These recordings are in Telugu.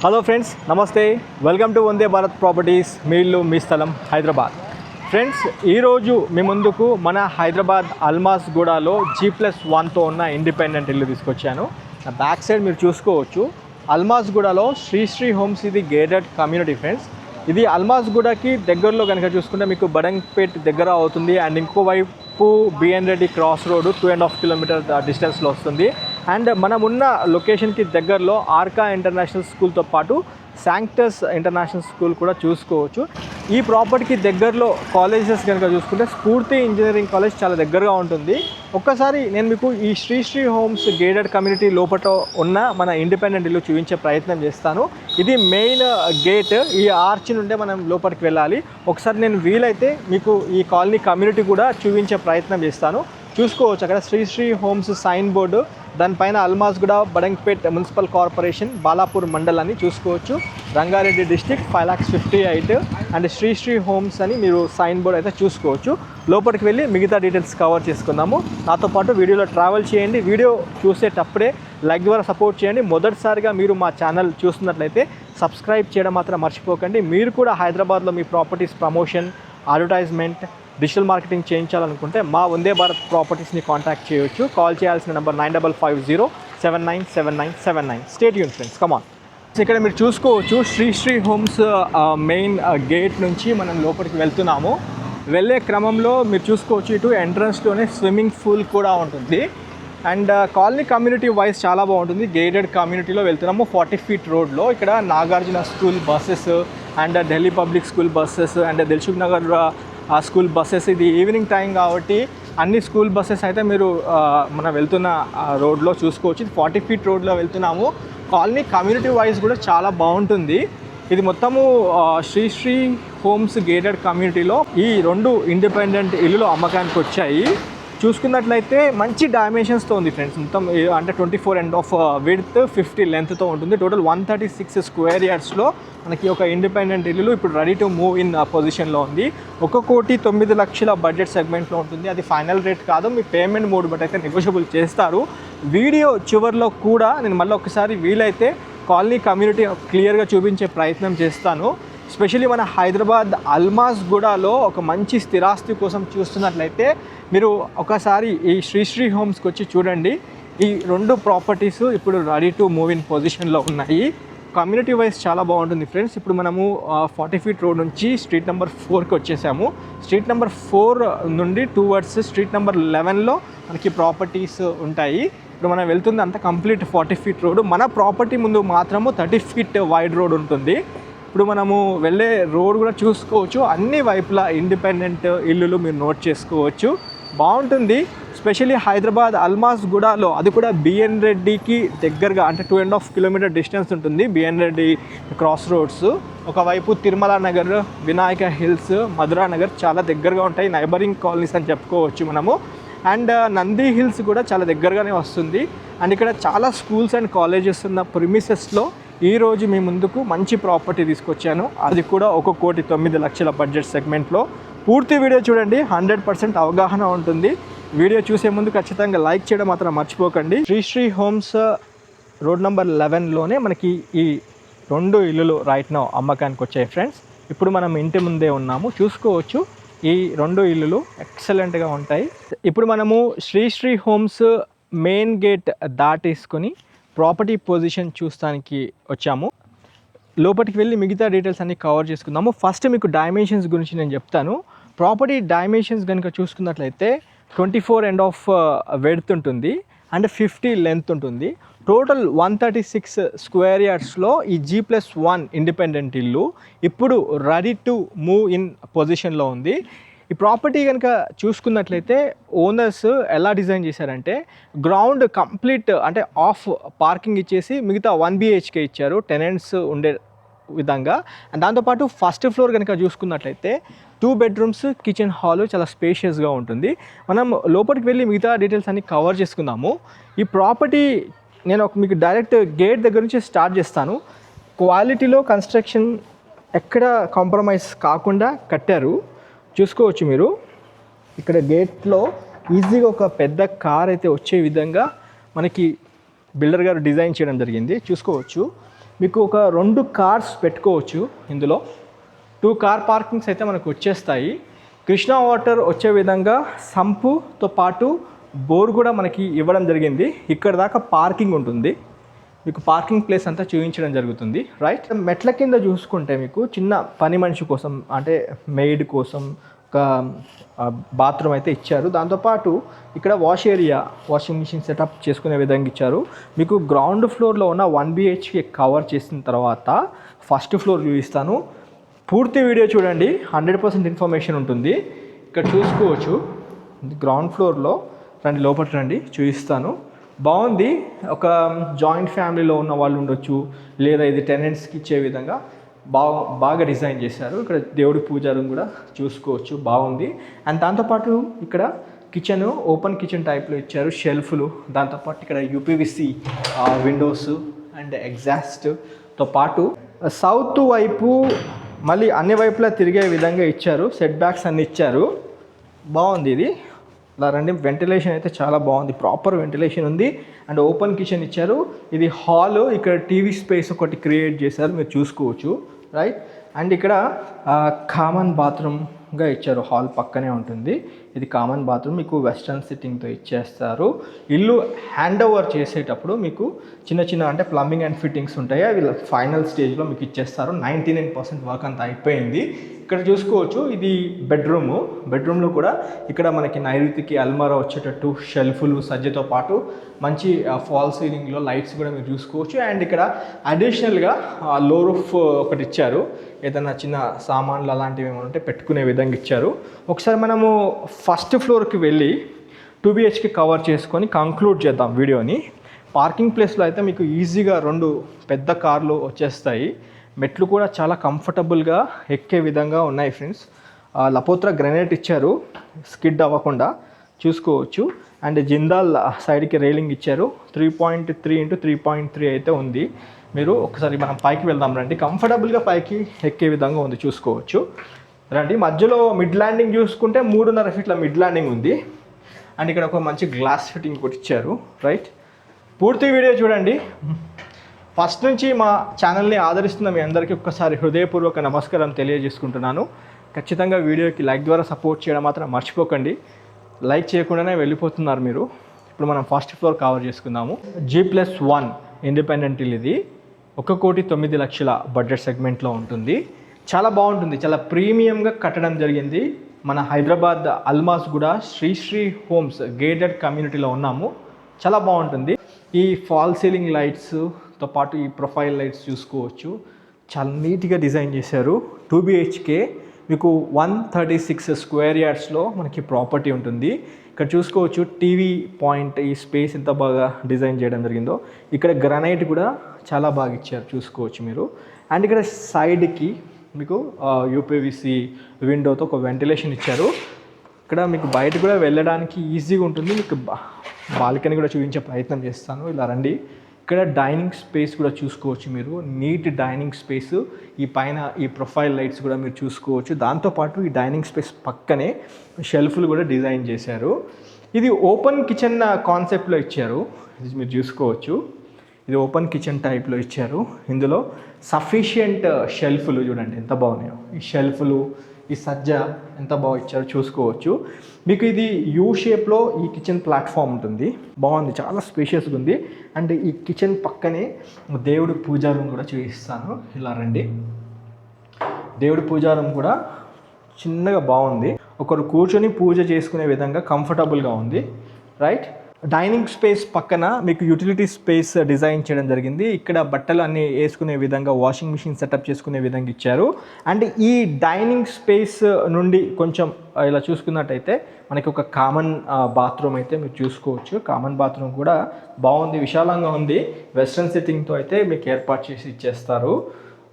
హలో ఫ్రెండ్స్, నమస్తే. Welcome to Vande Bharat properties. మీ ఇల్లు మీ స్థలం హైదరాబాద్. ఫ్రెండ్స్, ఈరోజు మీ ముందుకు మన హైదరాబాద్ అల్మాస్ గూడాలో G+1తో ఉన్న ఇండిపెండెంట్ ఇల్లు తీసుకొచ్చాను. నా బ్యాక్ సైడ్ మీరు చూసుకోవచ్చు. అల్మాస్ గూడాలో శ్రీ హోమ్స్, ఇది గేటెడ్ కమ్యూనిటీ ఫ్రెండ్స్. ఇది అల్మాస్ గూడాకి దగ్గరలో కనుక చూసుకుంటే మీకు బడంగ్పేట్ దగ్గర అవుతుంది. అండ్ ఇంకోవైపు BN Reddy cross road 2.5 kilometre డిస్టెన్స్లో వస్తుంది. అండ్ మనం ఉన్న లొకేషన్కి దగ్గరలో ఆర్కా ఇంటర్నేషనల్ స్కూల్తో పాటు శాంక్టస్ ఇంటర్నేషనల్ స్కూల్ కూడా చూసుకోవచ్చు. ఈ ప్రాపర్టీకి దగ్గరలో కాలేజెస్ కనుక చూసుకుంటే స్ఫూర్తి ఇంజనీరింగ్ కాలేజ్ చాలా దగ్గరగా ఉంటుంది. ఒక్కసారి నేను మీకు ఈ శ్రీ హోమ్స్ గేటెడ్ కమ్యూనిటీ లోపల ఉన్న మన ఇండిపెండెంట్ ఇల్లు చూపించే ప్రయత్నం చేస్తాను. ఇది మెయిన్ గేట్. ఈ ఆర్చ్ నుండే మనం లోపలికి వెళ్ళాలి. ఒకసారి నేను వీలైతే మీకు ఈ కాలనీ కమ్యూనిటీ కూడా చూపించే ప్రయత్నం చేస్తాను. చూసుకోవచ్చు అక్కడ శ్రీ హోమ్స్ సైన్ బోర్డు, దానిపైన అల్మాస్ గూడా బడంగ్పేట్ మున్సిపల్ కార్పొరేషన్ బాలాపూర్ మండల్ అని చూసుకోవచ్చు. Rangareddy district 5,58,000 and Sri homes అని మీరు సైన్ బోర్డ్ అయితే చూసుకోవచ్చు. లోపలికి వెళ్ళి మిగతా డీటెయిల్స్ కవర్ చేసుకుందాము. నాతో పాటు వీడియోలో ట్రావెల్ చేయండి. వీడియో చూసేటప్పుడే లైక్ ద్వారా సపోర్ట్ చేయండి. మొదటిసారిగా మీరు మా ఛానల్ చూస్తున్నట్లయితే సబ్స్క్రైబ్ చేయడం మాత్రం మర్చిపోకండి. మీరు కూడా హైదరాబాద్లో మీ properties promotion, advertisement, digital marketing చేయించాలనుకుంటే మా వందే భారత్ ప్రాపర్టీస్ని కాంటాక్ట్ చేయవచ్చు. కాల్ చేయాల్సిన number 9550797979. Stay tune friends, come on. ఇక్కడ మీరు చూసుకోవచ్చు శ్రీ హోమ్స్ మెయిన్ గేట్ నుంచి మనం లోపలికి వెళ్తున్నాము. వెళ్ళే క్రమంలో మీరు చూసుకోవచ్చు ఇటు ఎంట్రన్స్లోనే స్విమ్మింగ్ పూల్ కూడా ఉంటుంది. అండ్ కాలనీ కమ్యూనిటీ వైజ్ చాలా బాగుంటుంది. గేటెడ్ కమ్యూనిటీలో వెళ్తున్నాము. 40 ఫీట్ రోడ్లో ఇక్కడ Nagarjuna school buses and Delhi public school buses and Dilsukh Nagar school buses, ఇది ఈవినింగ్ టైం కాబట్టి అన్ని స్కూల్ బస్సెస్ అయితే మీరు మనం వెళ్తున్న రోడ్లో చూసుకోవచ్చు. ఇది 40 ఫీట్ రోడ్లో వెళ్తున్నాము. కాలనీ కమ్యూనిటీ వైజ్ కూడా చాలా బాగుంటుంది. ఇది మొత్తము శ్రీ హోమ్స్ గేటెడ్ కమ్యూనిటీలో ఈ 2 ఇండిపెండెంట్ ఇల్లులు అమ్మకానికి వచ్చాయి. చూసుకున్నట్లయితే మంచి డైమెన్షన్స్తో ఉంది ఫ్రెండ్స్. మొత్తం అంటే 24.5 విడ్త్, 50 లెంత్తో ఉంటుంది. టోటల్ 136 స్క్వేర్ యార్డ్స్లో మనకి ఒక ఇండిపెండెంట్ ఇల్లు ఇప్పుడు రెడీ టు మూవ్ ఇన్ పొజిషన్లో ఉంది. 1,09,00,000 బడ్జెట్ సెగ్మెంట్లో ఉంటుంది. అది ఫైనల్ రేట్ కాదు, మీ పేమెంట్ మోడ్ బట్టి అయితే నెగోషియబుల్ చేస్తారు. వీడియో చివరిలో కూడా నేను మళ్ళీ ఒకసారి వీలైతే కాలనీ కమ్యూనిటీ క్లియర్గా చూపించే ప్రయత్నం చేస్తాను. స్పెషల్లీ మన హైదరాబాద్ అల్మాస్ గూడాలో ఒక మంచి స్థిరాస్తి కోసం చూస్తున్నట్లయితే మీరు ఒకసారి ఈ శ్రీ హోమ్స్కి వచ్చి చూడండి. ఈ 2 ప్రాపర్టీస్ ఇప్పుడు రెడీ టు మూవ్ ఇన్ పొజిషన్లో ఉన్నాయి. కమ్యూనిటీ వైజ్ చాలా బాగుంటుంది ఫ్రెండ్స్. ఇప్పుడు మనము 40 ఫీట్ రోడ్ నుంచి స్ట్రీట్ నెంబర్ 4కి వచ్చేసాము. స్ట్రీట్ నెంబర్ 4 నుండి టువర్డ్స్ స్ట్రీట్ నెంబర్ 11లో మనకి ప్రాపర్టీస్ ఉంటాయి. ఇప్పుడు మనం వెళ్తుంది అంతా కంప్లీట్ 40 ఫీట్ రోడ్. మన ప్రాపర్టీ ముందు మాత్రము 30 ఫీట్ వైడ్ రోడ్ ఉంటుంది. ఇప్పుడు మనము వెళ్ళే రోడ్ కూడా చూసుకోవచ్చు. అన్ని వైపులా ఇండిపెండెంట్ ఇల్లులు మీరు నోట్ చేసుకోవచ్చు. బాగుంటుంది. స్పెషల్లీ హైదరాబాద్ అల్మాస్ గూడాలో, అది కూడా బిఎన్ రెడ్డికి దగ్గరగా అంటే 2.5 కిలోమీటర్ డిస్టెన్స్ ఉంటుంది. బిఎన్ రెడ్డి క్రాస్ రోడ్స్ ఒకవైపు తిరుమల నగర్, వినాయక హిల్స్, మధురా నగర్ చాలా దగ్గరగా ఉంటాయి. నైబరింగ్ కాలనీస్ అని చెప్పుకోవచ్చు మనము. అండ్ నంది హిల్స్ కూడా చాలా దగ్గరగానే వస్తుంది. అండ్ ఇక్కడ చాలా స్కూల్స్ అండ్ కాలేజెస్ ఉన్న ప్రిమిసెస్లో ఈరోజు మీ ముందుకు మంచి ప్రాపర్టీ తీసుకొచ్చాను. అది కూడా 1,09,00,000 బడ్జెట్ సెగ్మెంట్లో. పూర్తి వీడియో చూడండి, 100% అవగాహన ఉంటుంది. వీడియో చూసే ముందు ఖచ్చితంగా లైక్ చేయడం మాత్రం మర్చిపోకండి. శ్రీ హోమ్స్ రోడ్ నెంబర్ 11లోనే మనకి ఈ 2 ఇల్లులు రైట్ నౌ అమ్మకానికి వచ్చాయి ఫ్రెండ్స్. ఇప్పుడు మనం ఇంటి ముందే ఉన్నాము. చూసుకోవచ్చు ఈ 2 ఇల్లులు ఎక్సలెంట్గా ఉంటాయి. ఇప్పుడు మనము శ్రీ హోమ్స్ మెయిన్ గేట్ దాటేసుకొని ప్రాపర్టీ పొజిషన్ చూస్తానికి వచ్చాము. లోపలికి వెళ్ళి మిగతా డీటెయిల్స్ అన్ని కవర్ చేసుకుందాము. ఫస్ట్ మీకు డైమెన్షన్స్ గురించి నేను చెప్తాను. ప్రాపర్టీ డైమెన్షన్స్ కనుక చూసుకున్నట్లయితే 24.5 వెడ్త్ ఉంటుంది అండ్ 50 లెంత్ ఉంటుంది. టోటల్ 136 స్క్వేర్ యార్డ్స్లో ఈ G+1 ఇండిపెండెంట్ ఇల్లు ఇప్పుడు రెడీ టు మూవ్ ఇన్ పొజిషన్లో ఉంది. ఈ ప్రాపర్టీ కనుక చూసుకున్నట్లయితే ఓనర్స్ ఎలా డిజైన్ చేశారంటే గ్రౌండ్ కంప్లీట్ అంటే ఆఫ్ పార్కింగ్ ఇచ్చేసి మిగతా 1 BHK ఇచ్చారు టెనెంట్స్ ఉండే విధంగా. అండ్ దాంతోపాటు ఫస్ట్ ఫ్లోర్ కనుక చూసుకున్నట్లయితే 2 బెడ్రూమ్స్, కిచెన్ హాల్ చాలా స్పేషియస్గా ఉంటుంది. మనం లోపలికి వెళ్ళి మిగతా డీటెయిల్స్ అన్ని కవర్ చేసుకుందాము. ఈ ప్రాపర్టీ నేను మీకు డైరెక్ట్ గేట్ దగ్గర నుంచి స్టార్ట్ చేస్తాను. క్వాలిటీలో కన్స్ట్రక్షన్ ఎక్కడ కాంప్రమైజ్ కాకుండా కట్టారు. చూసుకోవచ్చు మీరు ఇక్కడ గేట్లో ఈజీగా ఒక పెద్ద కార్ అయితే వచ్చే విధంగా మనకి బిల్డర్ గారు డిజైన్ చేయడం జరిగింది. చూసుకోవచ్చు మీకు ఒక 2 కార్స్ పెట్టుకోవచ్చు ఇందులో. 2 కార్ పార్కింగ్స్ అయితే మనకు వచ్చేస్తాయి. కృష్ణా వాటర్ వచ్చే విధంగా సంపుతో పాటు బోర్ కూడా మనకి ఇవ్వడం జరిగింది. ఇక్కడ దాకా పార్కింగ్ ఉంటుంది. మీకు పార్కింగ్ ప్లేస్ అంతా చూపించడం జరుగుతుంది, రైట్. మెట్ల కింద చూసుకుంటే మీకు చిన్న పని మనిషి కోసం అంటే మెయిడ్ కోసం ఒక బాత్రూమ్ అయితే ఇచ్చారు. దాంతోపాటు ఇక్కడ వాషింగ్ మిషన్ సెటప్ చేసుకునే విధంగా ఇచ్చారు. మీకు గ్రౌండ్ ఫ్లోర్లో ఉన్న 1 BHK కవర్ చేసిన తర్వాత ఫస్ట్ ఫ్లోర్ చూపిస్తాను. పూర్తి వీడియో చూడండి, 100% ఇన్ఫర్మేషన్ ఉంటుంది. ఇక్కడ చూసుకోవచ్చు గ్రౌండ్ ఫ్లోర్లో. రండి లోపలికి రండి, చూపిస్తాను. బాగుంది. ఒక జాయింట్ ఫ్యామిలీలో ఉన్న వాళ్ళు ఉండొచ్చు, లేదా ఇది టెనెంట్స్కి ఇచ్చే విధంగా బాగా డిజైన్ చేశారు. ఇక్కడ దేవుడి పూజ రూమ్ కూడా చూసుకోవచ్చు, బాగుంది. అండ్ దాంతోపాటు ఇక్కడ కిచెన్ ఓపెన్ కిచెన్ టైప్లో ఇచ్చారు, షెల్ఫ్లు. దాంతోపాటు ఇక్కడ UPVC విండోస్ అండ్ ఎగ్జాస్ట్తో పాటు సౌత్ వైపు మళ్ళీ అన్ని వైపులా తిరిగే విధంగా ఇచ్చారు. సెట్ బ్యాక్స్ అన్ని ఇచ్చారు, బాగుంది. ఇది ఇలా రండి. వెంటిలేషన్ అయితే చాలా బాగుంది, ప్రాపర్ వెంటిలేషన్ ఉంది. అండ్ ఓపెన్ కిచెన్ ఇచ్చారు. ఇది హాల్, ఇక్కడ టీవీ స్పేస్ ఒకటి క్రియేట్ చేశారు, మీరు చూసుకోవచ్చు, రైట్. అండ్ ఇక్కడ కామన్ బాత్రూమ్గా ఇచ్చారు, హాల్ పక్కనే ఉంటుంది. ఇది కామన్ బాత్రూమ్, మీకు వెస్ట్రన్ సిట్టింగ్తో ఇచ్చేస్తారు. ఇల్లు హ్యాండ్ ఓవర్ చేసేటప్పుడు మీకు చిన్న చిన్న అంటే ప్లంబింగ్ అండ్ ఫిట్టింగ్స్ ఉంటాయి, అవి ఫైనల్ స్టేజ్లో మీకు ఇచ్చేస్తారు. 99% వర్క్ అంతా అయిపోయింది. ఇక్కడ చూసుకోవచ్చు ఇది బెడ్రూమ్లో కూడా ఇక్కడ మనకి నైరుతికి అల్మారా వచ్చేటట్టు షెల్ఫ్లు సజ్జతో పాటు మంచి ఫాల్ సీలింగ్లో లైట్స్ కూడా మీరు చూసుకోవచ్చు. అండ్ ఇక్కడ అడిషనల్గా లో రూఫ్ ఒకటి ఇచ్చారు, ఏదైనా చిన్న సామాన్లు అలాంటివి ఏమైనా ఉంటే పెట్టుకునే విధంగా ఇచ్చారు. ఒకసారి మనము ఫస్ట్ ఫ్లోర్కి వెళ్ళి 2 BHK కవర్ చేసుకొని కంక్లూడ్ చేద్దాం వీడియోని. పార్కింగ్ ప్లేస్లో అయితే మీకు ఈజీగా 2 పెద్ద కార్లు వచ్చేస్తాయి. మెట్లు కూడా చాలా కంఫర్టబుల్గా ఎక్కే విధంగా ఉన్నాయి ఫ్రెండ్స్. లపోత్రా గ్రానైట్ ఇచ్చారు, స్కిడ్ అవ్వకుండా చూసుకోవచ్చు. అండ్ జిందాల్ సైడ్కి రైలింగ్ ఇచ్చారు. 3.3 x 3.3 అయితే ఉంది. మీరు ఒకసారి మనం పైకి వెళ్దాం రండి. కంఫర్టబుల్గా పైకి ఎక్కే విధంగా ఉంది, చూసుకోవచ్చు రండి. మధ్యలో మిడ్ ల్యాండింగ్ చూసుకుంటే 3.5 ఫీట్ల మిడ్ ల్యాండింగ్ ఉంది. అండ్ ఇక్కడ ఒక మంచి గ్లాస్ ఫిట్టింగ్ కూడా ఇచ్చారు, రైట్. పూర్తి వీడియో చూడండి. ఫస్ట్ నుంచి మా ఛానల్ని ఆదరిస్తున్న మీ అందరికీ ఒక్కసారి హృదయపూర్వక నమస్కారం తెలియజేసుకుంటున్నాను. ఖచ్చితంగా వీడియోకి లైక్ ద్వారా సపోర్ట్ చేయడం మాత్రం మర్చిపోకండి. లైక్ చేయకుండానే వెళ్ళిపోతున్నారు మీరు. ఇప్పుడు మనం ఫస్ట్ ఫ్లోర్ కవర్ చేసుకుందాము. G+1 ఇండిపెండెంట్ ఇల్లు ఇది. 1,09,00,000 బడ్జెట్ సెగ్మెంట్లో ఉంటుంది. చాలా బాగుంటుంది, చాలా ప్రీమియంగా కట్టడం జరిగింది. మన హైదరాబాద్ అల్మాస్ కూడా శ్రీ హోమ్స్ గేటెడ్ కమ్యూనిటీలో ఉన్నాము. చాలా బాగుంటుంది. ఈ ఫాల్ సీలింగ్ లైట్స్తో పాటు ఈ ప్రొఫైల్ లైట్స్ చూసుకోవచ్చు, చాలా నీట్గా డిజైన్ చేశారు. 2 BHK మీకు 136 స్క్వేర్ యార్డ్స్లో మనకి ప్రాపర్టీ ఉంటుంది. ఇక్కడ చూసుకోవచ్చు టీవీ పాయింట్, ఈ స్పేస్ ఎంత బాగా డిజైన్ చేయడం జరిగిందో. ఇక్కడ గ్రానైట్ కూడా చాలా బాగా ఇచ్చారు, చూసుకోవచ్చు మీరు. అండ్ ఇక్కడ సైడ్కి మీకు UPVC విండోతో ఒక వెంటిలేషన్ ఇచ్చారు. ఇక్కడ మీకు బయట కూడా వెళ్ళడానికి ఈజీగా ఉంటుంది. మీకు బాల్కనీ కూడా చూపించే ప్రయత్నం చేస్తాను, ఇలా రండి. ఇక్కడ డైనింగ్ స్పేస్ కూడా చూసుకోవచ్చు మీరు, నీట్ డైనింగ్ స్పేస్. ఈ పైన ఈ ప్రొఫైల్ లైట్స్ కూడా మీరు చూసుకోవచ్చు. దాంతోపాటు ఈ డైనింగ్ స్పేస్ పక్కనే షెల్ఫ్లు కూడా డిజైన్ చేశారు. ఇది ఓపెన్ కిచెన్ కాన్సెప్ట్లో ఇచ్చారు, ఇది మీరు చూసుకోవచ్చు. ఇది ఓపెన్ కిచెన్ టైప్లో ఇచ్చారు. ఇందులో సఫిషియంట్ షెల్ఫ్లు చూడండి ఎంత బాగున్నాయో. ఈ షెల్ఫ్లు, ఈ సజ్జ ఎంత బాగా ఇచ్చారో చూసుకోవచ్చు. మీకు ఇది యూ షేప్లో ఈ కిచెన్ ప్లాట్ఫామ్ ఉంటుంది, బాగుంది, చాలా స్పేషియస్గా ఉంది. అండ్ ఈ కిచెన్ పక్కనే దేవుడి పూజా రూమ్ కూడా చూపిస్తాను, ఇలా రండి. దేవుడి పూజా రూమ్ కూడా చిన్నగా బాగుంది, ఒకరు కూర్చొని పూజ చేసుకునే విధంగా కంఫర్టబుల్గా ఉంది, రైట్. డైనింగ్ స్పేస్ పక్కన మీకు యూటిలిటీ స్పేస్ డిజైన్ చేయడం జరిగింది. ఇక్కడ బట్టలు అన్నీ వేసుకునే విధంగా వాషింగ్ మిషన్ సెటప్ చేసుకునే విధంగా ఇచ్చారు. అండ్ ఈ డైనింగ్ స్పేస్ నుండి కొంచెం ఇలా చూసుకున్నట్టయితే మనకి ఒక కామన్ బాత్రూమ్ అయితే మీరు చూసుకోవచ్చు. కామన్ బాత్రూమ్ కూడా బాగుంది, విశాలంగా ఉంది. వెస్ట్రన్ సిట్టింగ్తో అయితే మీకు ఏర్పాటు చేసి ఇచ్చేస్తారు.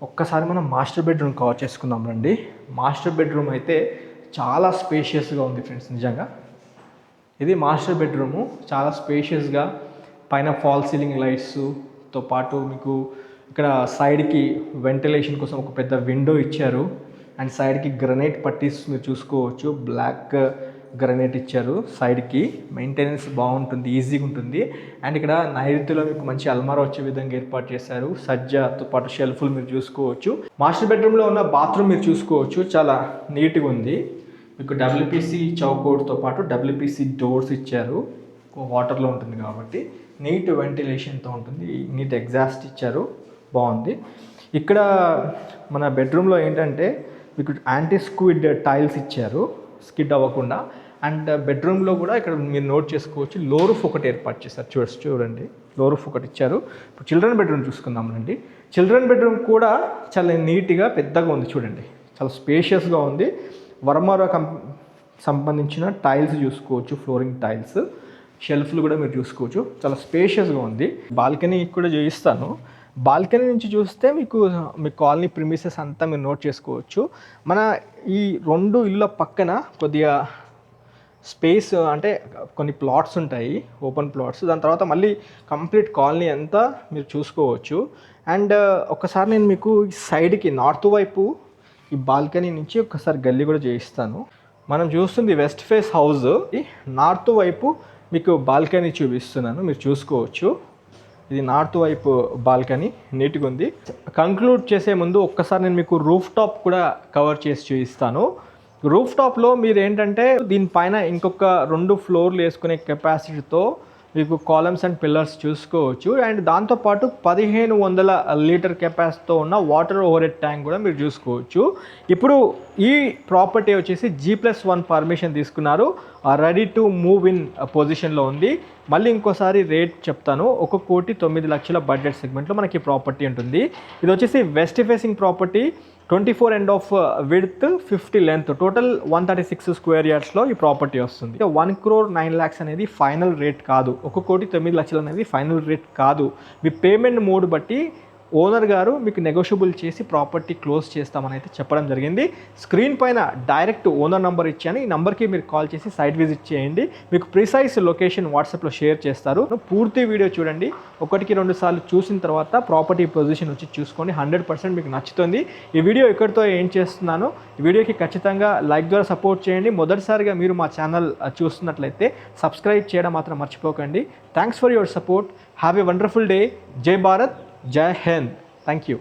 ఒక్కసారి మనం మాస్టర్ బెడ్రూమ్ కవర్ చేసుకుందాం రండి. మాస్టర్ బెడ్రూమ్ అయితే చాలా స్పేషియస్గా ఉంది ఫ్రెండ్స్, నిజంగా. ఇది మాస్టర్ బెడ్రూము, చాలా స్పేషియస్గా, పైన ఫాల్ సీలింగ్ లైట్స్తో పాటు మీకు ఇక్కడ సైడ్కి వెంటిలేషన్ కోసం ఒక పెద్ద విండో ఇచ్చారు. అండ్ సైడ్కి గ్రనైట్ పట్టీస్ మీరు చూసుకోవచ్చు, బ్లాక్ గ్రనైట్ ఇచ్చారు. సైడ్కి మెయింటెనెన్స్ బాగుంటుంది, ఈజీగా ఉంటుంది. అండ్ ఇక్కడ నైరుతిలో మీకు మంచి అల్మారా వచ్చే విధంగా ఏర్పాటు చేశారు. సజ్జాతో పాటు షెల్ఫ్లు మీరు చూసుకోవచ్చు. మాస్టర్ బెడ్రూమ్లో ఉన్న బాత్రూమ్ మీరు చూసుకోవచ్చు, చాలా నీట్గా ఉంది. మీకు డబ్ల్యూపీసీ చౌకోడ్తో పాటు డబ్ల్యూపీసీ డోర్స్ ఇచ్చారు. వాటర్లో ఉంటుంది కాబట్టి నీట్ వెంటిలేషన్తో ఉంటుంది. నీట్ ఎగ్జాస్ట్ ఇచ్చారు, బాగుంది. ఇక్కడ మన బెడ్రూమ్లో ఏంటంటే మీకు యాంటీ స్క్విడ్ టైల్స్ ఇచ్చారు, స్కిడ్ అవ్వకుండా. అండ్ బెడ్రూమ్లో కూడా ఇక్కడ మీరు నోట్ చేసుకోవచ్చు, లో రూఫ్ ఒకటి ఏర్పాటు చేశారు. చూడండి, లో రూఫ్ ఒకటి ఇచ్చారు. ఇప్పుడు చిల్డ్రన్ బెడ్రూమ్ చూసుకుందామండి. చిల్డ్రన్ బెడ్రూమ్ కూడా చాలా నీట్గా పెద్దగా ఉంది, చూడండి, చాలా స్పేషియస్గా ఉంది. వర్మారా సంబంధించిన టైల్స్ చూసుకోవచ్చు, ఫ్లోరింగ్ టైల్స్. షెల్ఫ్లు కూడా మీరు చూసుకోవచ్చు, చాలా స్పేషియస్గా ఉంది. బాల్కనీ కూడా చూపిస్తాను. బాల్కనీ నుంచి చూస్తే మీకు మీ కాలనీ ప్రిమిసెస్ అంతా మీరు నోట్ చేసుకోవచ్చు. మన ఈ 2 ఇళ్ళ పక్కన కొద్దిగా స్పేస్ అంటే కొన్ని ప్లాట్స్ ఉంటాయి, ఓపెన్ ప్లాట్స్. దాని తర్వాత మళ్ళీ కంప్లీట్ కాలనీ అంతా మీరు చూసుకోవచ్చు. అండ్ ఒకసారి నేను మీకు సైడ్కి నార్త్ వైపు ఈ బాల్కనీ నుంచి ఒకసారి గల్లీ కూడా చేయిస్తాను. మనం చూస్తుంది వెస్ట్ ఫేస్ హౌస్. నార్త్ వైపు మీకు బాల్కనీ చూపిస్తున్నాను, మీరు చూసుకోవచ్చు. ఇది నార్త్ వైపు బాల్కనీ, నీట్గా ఉంది. కంక్లూడ్ చేసే ముందు ఒక్కసారి నేను మీకు రూఫ్ టాప్ కూడా కవర్ చేసి చూపిస్తాను. రూఫ్ టాప్లో మీరు ఏంటంటే దీనిపైన ఇంకొక 2 ఫ్లోర్లు వేసుకునే కెపాసిటీతో మీకు కాలమ్స్ అండ్ పిల్లర్స్ చూసుకోవచ్చు. అండ్ దాంతోపాటు 1500 లీటర్ కెపాసిటీతో ఉన్న వాటర్ ఓవర్ హెడ్ ట్యాంక్ కూడా మీరు చూసుకోవచ్చు. ఇప్పుడు ఈ ప్రాపర్టీ వచ్చేసి G+1 పర్మిషన్ తీసుకున్నారు, రెడీ టు మూవ్ ఇన్ పొజిషన్లో ఉంది. మళ్ళీ ఇంకోసారి రేట్ చెప్తాను. 1,09,00,000 బడ్జెట్ సెగ్మెంట్లో మనకి ప్రాపర్టీ ఉంటుంది. ఇది వచ్చేసి west facing property, 24 and of width, 50 length, total 136 square యార్డ్స్లో ఈ ప్రాపర్టీ వస్తుంది. 1,09,00,000 అనేది ఫైనల్ రేట్ కాదు, 1,09,00,000 అనేది ఫైనల్ రేట్ కాదు. మీ పేమెంట్ మోడ్ బట్టి ఓనర్ గారు మీకు నెగోషియబుల్ చేసి ప్రాపర్టీ క్లోజ్ చేస్తామని అయితే చెప్పడం జరిగింది. స్క్రీన్ పైన డైరెక్ట్ ఓనర్ నెంబర్ ఇచ్చాను, ఈ నెంబర్కి మీరు కాల్ చేసి సైట్ విజిట్ చేయండి. మీకు ప్రిసైజ్ లొకేషన్ వాట్సాప్లో షేర్ చేస్తారు. పూర్తి వీడియో చూడండి, 1-2 సార్లు చూసిన తర్వాత ప్రాపర్టీ పొజిషన్ వచ్చి చూసుకోండి. 100% మీకు నచ్చుతుంది. ఈ వీడియో ఇక్కడితో ఏం చేస్తున్నాను, ఈ వీడియోకి ఖచ్చితంగా లైక్ ద్వారా సపోర్ట్ చేయండి. మొదటిసారిగా మీరు మా ఛానల్ చూస్తున్నట్లయితే సబ్స్క్రైబ్ చేయడం మాత్రం మర్చిపోకండి. Thanks for your support. Have a wonderful day. జై భారత్, జై హింద్. Thank you.